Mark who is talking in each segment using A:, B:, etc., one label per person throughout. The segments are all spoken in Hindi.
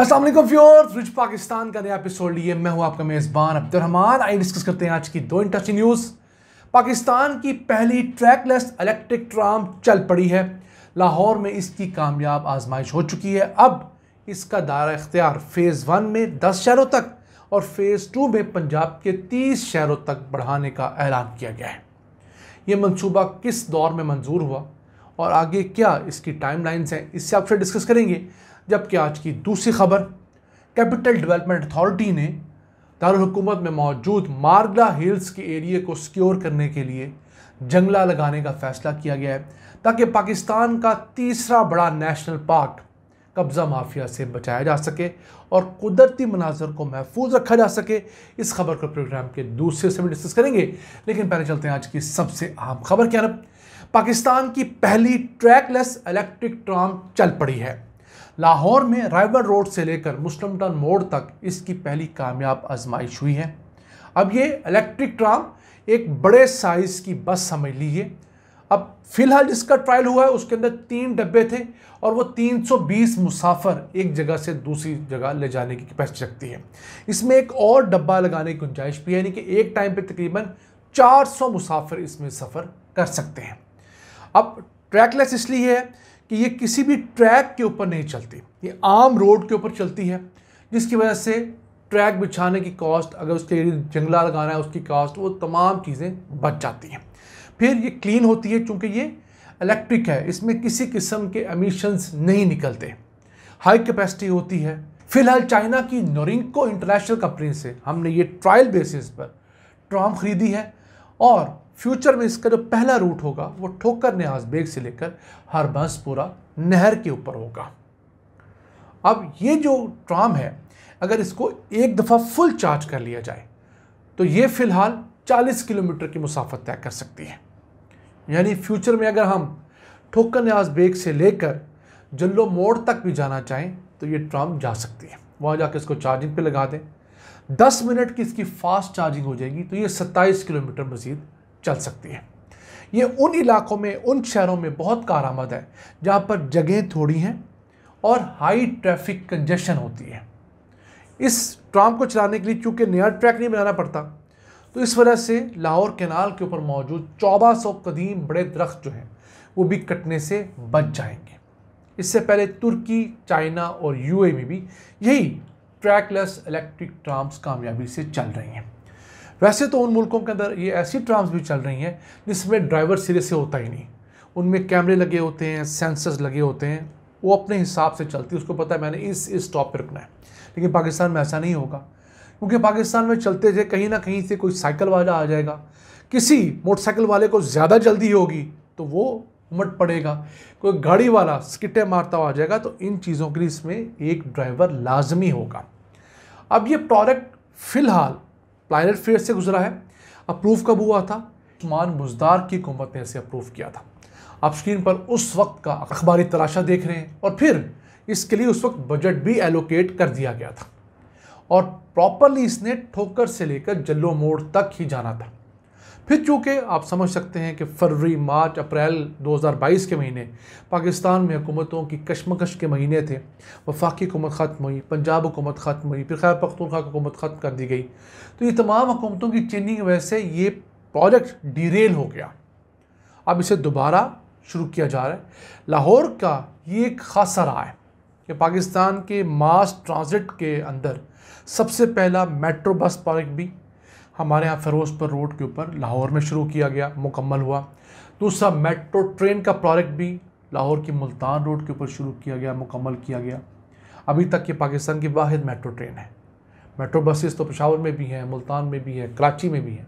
A: अस्सलाम वालेकुम व्यूअर्स, रिच पाकिस्तान का नया एपिसोड लिए मैं हूं आपका मेज़बान अब्दुर्रहमान। आइए डिस्कस करते हैं आज की दो इंटरेस्टिंग न्यूज़। पाकिस्तान की पहली ट्रैकलेस इलेक्ट्रिक ट्राम चल पड़ी है। लाहौर में इसकी कामयाब आजमाइश हो चुकी है। अब इसका दायरा इख्तियार फ़ेज़ 1 में 10 शहरों तक और फ़ेज़ 2 में पंजाब के 30 शहरों तक बढ़ाने का ऐलान किया गया है। ये मंसूबा किस दौर में मंजूर हुआ और आगे क्या इसकी टाइमलाइंस हैं, इससे आपसे डिस्कस करेंगे। जबकि आज की दूसरी खबर, कैपिटल डेवलपमेंट अथॉरिटी ने दारुल हुकूमत में मौजूद मारगला हिल्स के एरिया को सिक्योर करने के लिए जंगला लगाने का फैसला किया गया है ताकि पाकिस्तान का तीसरा बड़ा नेशनल पार्क कब्ज़ा माफिया से बचाया जा सके और कुदरती मनाजर को महफूज रखा जा सके। इस खबर को प्रोग्राम के दूसरे से भी डिस्कस करेंगे, लेकिन पहले चलते हैं आज की सबसे अहम खबर की तरफ। पाकिस्तान की पहली ट्रैकलेस इलेक्ट्रिक ट्राम चल पड़ी है। लाहौर में राइवल रोड से लेकर मुस्लिम टाउन मोड़ तक इसकी पहली कामयाब आजमाइश हुई है। अब ये इलेक्ट्रिक ट्राम एक बड़े साइज़ की बस समझ लीजिए। अब फिलहाल जिसका ट्रायल हुआ है उसके अंदर 3 डब्बे थे और वो 320 मुसाफिर एक जगह से दूसरी जगह ले जाने की कैपेसिटी रखती है। इसमें एक और डब्बा लगाने की गुंजाइश भी है, यानी कि एक टाइम पे तकरीबन 400 मुसाफिर इसमें सफ़र कर सकते हैं। अब ट्रैकलेस इसलिए है कि ये किसी भी ट्रैक के ऊपर नहीं चलती, ये आम रोड के ऊपर चलती है, जिसकी वजह से ट्रैक बिछाने की कॉस्ट, अगर उसके लिए जंगला लगाना है उसकी कॉस्ट, वो तमाम चीज़ें बच जाती हैं। फिर ये क्लीन होती है क्योंकि ये इलेक्ट्रिक है, इसमें किसी किस्म के एमिशंस नहीं निकलते, हाई कैपेसिटी होती है। फिलहाल चाइना की नोरिंको इंटरनेशनल कंपनी से हमने ये ट्रायल बेसिस पर ट्राम खरीदी है और फ्यूचर में इसका जो पहला रूट होगा वो ठोकर न्याज बेग से लेकर हरबंसपुरा नहर के ऊपर होगा। अब ये जो ट्राम है, अगर इसको एक दफ़ा फुल चार्ज कर लिया जाए तो ये फ़िलहाल 40 किलोमीटर की मुसाफत तय कर सकती है। यानी फ्यूचर में अगर हम ठोकर न्याज बेग से लेकर जल्लो मोड़ तक भी जाना चाहें तो ये ट्राम जा सकती है। वहाँ जाकर इसको चार्जिंग पे लगा दें, 10 मिनट की इसकी फास्ट चार्जिंग हो जाएगी तो ये 27 किलोमीटर मज़ीद चल सकती है। ये उन इलाकों में, उन शहरों में बहुत कारआमद है जहाँ पर जगह थोड़ी हैं और हाई ट्रैफिक कंजेशन होती है। इस ट्राम को चलाने के लिए चूँकि नया ट्रैक नहीं बनाना पड़ता, तो इस वजह से लाहौर कैनाल के ऊपर मौजूद 1400 कदीम बड़े दरख्त जो हैं वो भी कटने से बच जाएंगे। इससे पहले तुर्की, चाइना और यूएई में भी यही ट्रैकलेस इलेक्ट्रिक ट्राम्स कामयाबी से चल रही हैं। वैसे तो उन मुल्कों के अंदर ये ऐसी ट्राम्स भी चल रही हैं जिसमें ड्राइवर सिरे से होता ही नहीं, उनमें कैमरे लगे होते हैं, सेंसर्स लगे होते हैं, वो अपने हिसाब से चलती है, उसको पता है मैंने इस स्टॉप पर रुकना है। लेकिन पाकिस्तान में ऐसा नहीं होगा, क्योंकि पाकिस्तान में चलते थे कहीं ना कहीं से कोई साइकिल वाला आ जाएगा, किसी मोटरसाइकिल वाले को ज़्यादा जल्दी होगी तो वो उमट पड़ेगा, कोई गाड़ी वाला स्किटे मारता हुआ आ जाएगा, तो इन चीज़ों के लिए इसमें एक ड्राइवर लाजमी होगा। अब ये प्रोडक्ट फ़िलहाल प्लानट फेयर से गुजरा है। अप्रूव कब हुआ था? उस्मान बुज़दार की हुकूमत ने इसे अप्रूव किया था। आप स्क्रीन पर उस वक्त का अखबारी तराशा देख रहे हैं और फिर इसके लिए उस वक्त बजट भी एलोकेट कर दिया गया था और प्रॉपरली इसने ठोकर से लेकर जल्लो मोड़ तक ही जाना था। फिर चूँकि आप समझ सकते हैं कि फरवरी, मार्च, अप्रैल 2022 के महीने पाकिस्तान में हुकूमतों की कशमकश के महीने थे। वफाकी हुकूमत ख़त्म हुई, पंजाब हुकूमत ख़त्म हुई, फिर खैबर पख्तूनख्वा हुकूमत ख़त्म कर दी गई। तो ये तमाम हुकूमतों की चेंजिंग की वजह से ये प्रोजेक्ट डिरेल हो गया। अब इसे दोबारा शुरू किया जा रहा है। लाहौर का ये एक खासा रहा है कि पाकिस्तान के मास ट्रांजिट के अंदर सबसे पहला मेट्रो बस प्रोजेक्ट भी हमारे यहाँ फ़िरोज़पुर रोड के ऊपर लाहौर में शुरू किया गया, मुकम्मल हुआ। दूसरा मेट्रो ट्रेन का प्रोजेक्ट भी लाहौर की मुल्तान रोड के ऊपर शुरू किया गया, मुकम्मल किया गया। अभी तक ये पाकिस्तान की वाहिद मेट्रो ट्रेन है। मेट्रो बसेस तो पेशावर में भी हैं, मुल्तान में भी है, कराची में भी है,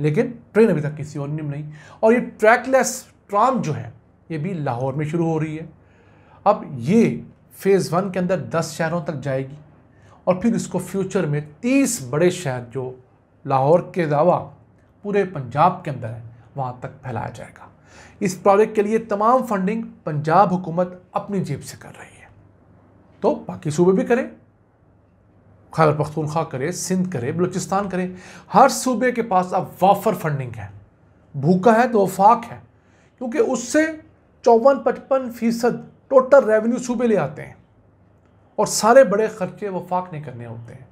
A: लेकिन ट्रेन अभी तक किसी और ने नहीं। और ये ट्रैकलेस ट्राम जो है ये भी लाहौर में शुरू हो रही है। अब ये फ़ेज़ 1 के अंदर 10 शहरों तक जाएगी और फिर इसको फ्यूचर में 30 बड़े शहर जो लाहौर के अलावा पूरे पंजाब के अंदर है वहाँ तक फैलाया जाएगा। इस प्रोजेक्ट के लिए तमाम फंडिंग पंजाब हुकूमत अपनी जेब से कर रही है, तो बाकी सूबे भी करें, खैबर पख्तूनख्वा करे, सिंध करे, बलूचिस्तान करे, हर सूबे के पास अब वाफर फंडिंग है। भूखा है तो वफाक है, क्योंकि उससे 54-55% टोटल रेवेन्यू सूबे ले आते हैं और सारे बड़े खर्चे वफाक ने करने होते हैं।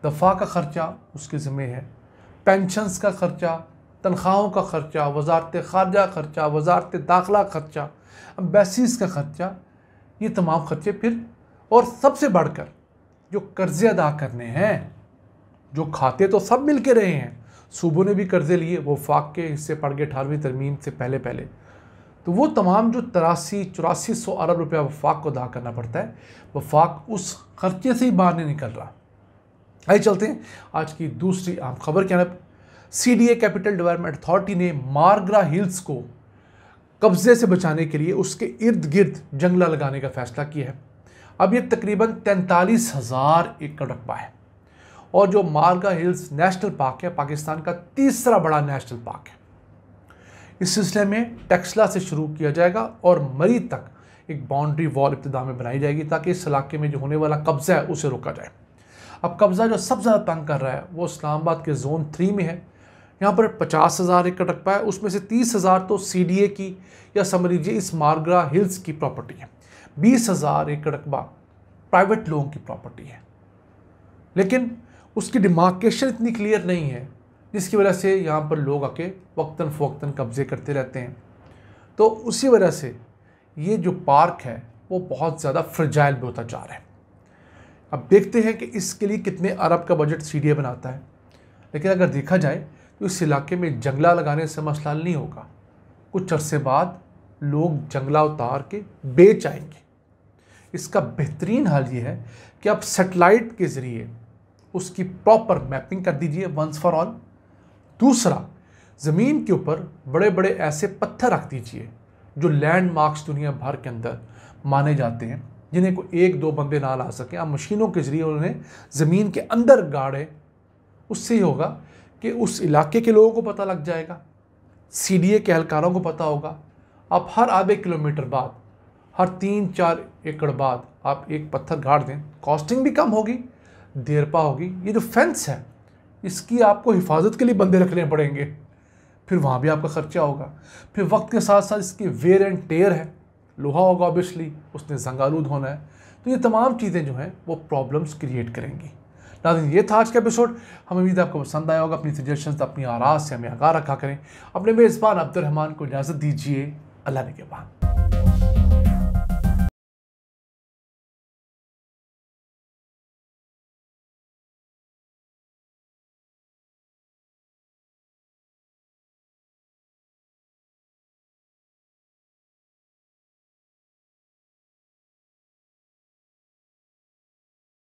A: दफा का ख़र्चा उसके ज़िम्मे है, पेंशन्स का ख़र्चा, तनख्वाहों का ख़र्चा, वजारत ख़ारजा खर्चा, वजारत दाखिला खर्चा, एम्बेसीज़ का ख़र्चा, ये तमाम खर्चे फिर, और सबसे बढ़कर जो कर्ज़े अदा करने हैं, जो खाते तो सब मिल के रहे हैं, सूबों ने भी कर्ज़े लिए, वो वफाक के हिस्से पड़ गए 18वीं तरमीम से पहले पहले, तो वो तमाम जो 83-8400 अरब रुपया वफाक को अदा करना पड़ता है, वफाक उस खर्चे से ही बाहर नहीं निकल रहा। आइए चलते हैं आज की दूसरी अहम खबर की तरफ। CDA कैपिटल डेवलपमेंट अथॉरिटी ने मारग्रा हिल्स को कब्जे से बचाने के लिए उसके इर्द गिर्द जंगला लगाने का फैसला किया है। अब ये तकरीबन 43,000 एकड़ रकबा है और जो मारग्रा हिल्स नेशनल पार्क है, पाकिस्तान का तीसरा बड़ा नेशनल पार्क है। इस सिलसिले में टेक्सला से शुरू किया जाएगा और मरी तक एक बाउंड्री वॉल इब्तिदा में बनाई जाएगी ताकि इस इलाके में जो होने वाला कब्जा है उसे रोका जाए। अब कब्जा जो सबसे ज़्यादा तंग कर रहा है वो इस्लामाबाद के जोन 3 में है। यहाँ पर 50,000 एकड़ रकबा है, उसमें से 30,000 तो CDA की या समझ लीजिए इस मारग्रा हिल्स की प्रॉपर्टी है, 20,000 एकड़ रकबा प्राइवेट लोगों की प्रॉपर्टी है। लेकिन उसकी डिमार्केशन इतनी क्लियर नहीं है जिसकी वजह से यहाँ पर लोग आके वक्तन फ़वक्तन कब्जे करते रहते हैं। तो उसी वजह से ये जो पार्क है वो बहुत ज़्यादा फ्रजाइल भी होता जा रहा है। अब देखते हैं कि इसके लिए कितने अरब का बजट CDA बनाता है। लेकिन अगर देखा जाए तो इस इलाके में जंगला लगाने से मसला हल नहीं होगा। कुछ अरसे बाद लोग जंगला उतार के बेच आएंगे। इसका बेहतरीन हल ये है कि आप सेटेलाइट के ज़रिए उसकी प्रॉपर मैपिंग कर दीजिए वंस फॉर ऑल। दूसरा, ज़मीन के ऊपर बड़े बड़े ऐसे पत्थर रख दीजिए जो लैंडमार्क्स दुनिया भर के अंदर माने जाते हैं, जिन्हें कोई एक दो बंदे ना ला सकें। आप मशीनों के ज़रिए उन्हें ज़मीन के अंदर गाड़े। उससे ही होगा कि उस इलाके के लोगों को पता लग जाएगा, CDA के एहलकारों को पता होगा। आप हर आधे किलोमीटर बाद, हर 3-4 एकड़ बाद आप एक पत्थर गाड़ दें, कॉस्टिंग भी कम होगी, देरपा होगी। ये जो फेंस है इसकी आपको हिफाजत के लिए बंदे रखने पड़ेंगे, फिर वहाँ भी आपका ख़र्चा होगा। फिर वक्त के साथ साथ इसकी वेयर एंड टेयर है, लोहा होगा ऑब्वियसली, उसने जंगालूद होना है। तो ये तमाम चीज़ें जो हैं वो प्रॉब्लम्स क्रिएट करेंगी। नाज़रीन, ये था आज का एपिसोड। हमें उम्मीद है आपको पसंद आया होगा। अपनी सजेशंस, अपनी आराज़ से हमें आगाह रखा करें। अपने मेज़बान अब्दुल रहमान को इजाज़त दीजिए। अल्लाह ने के बाद।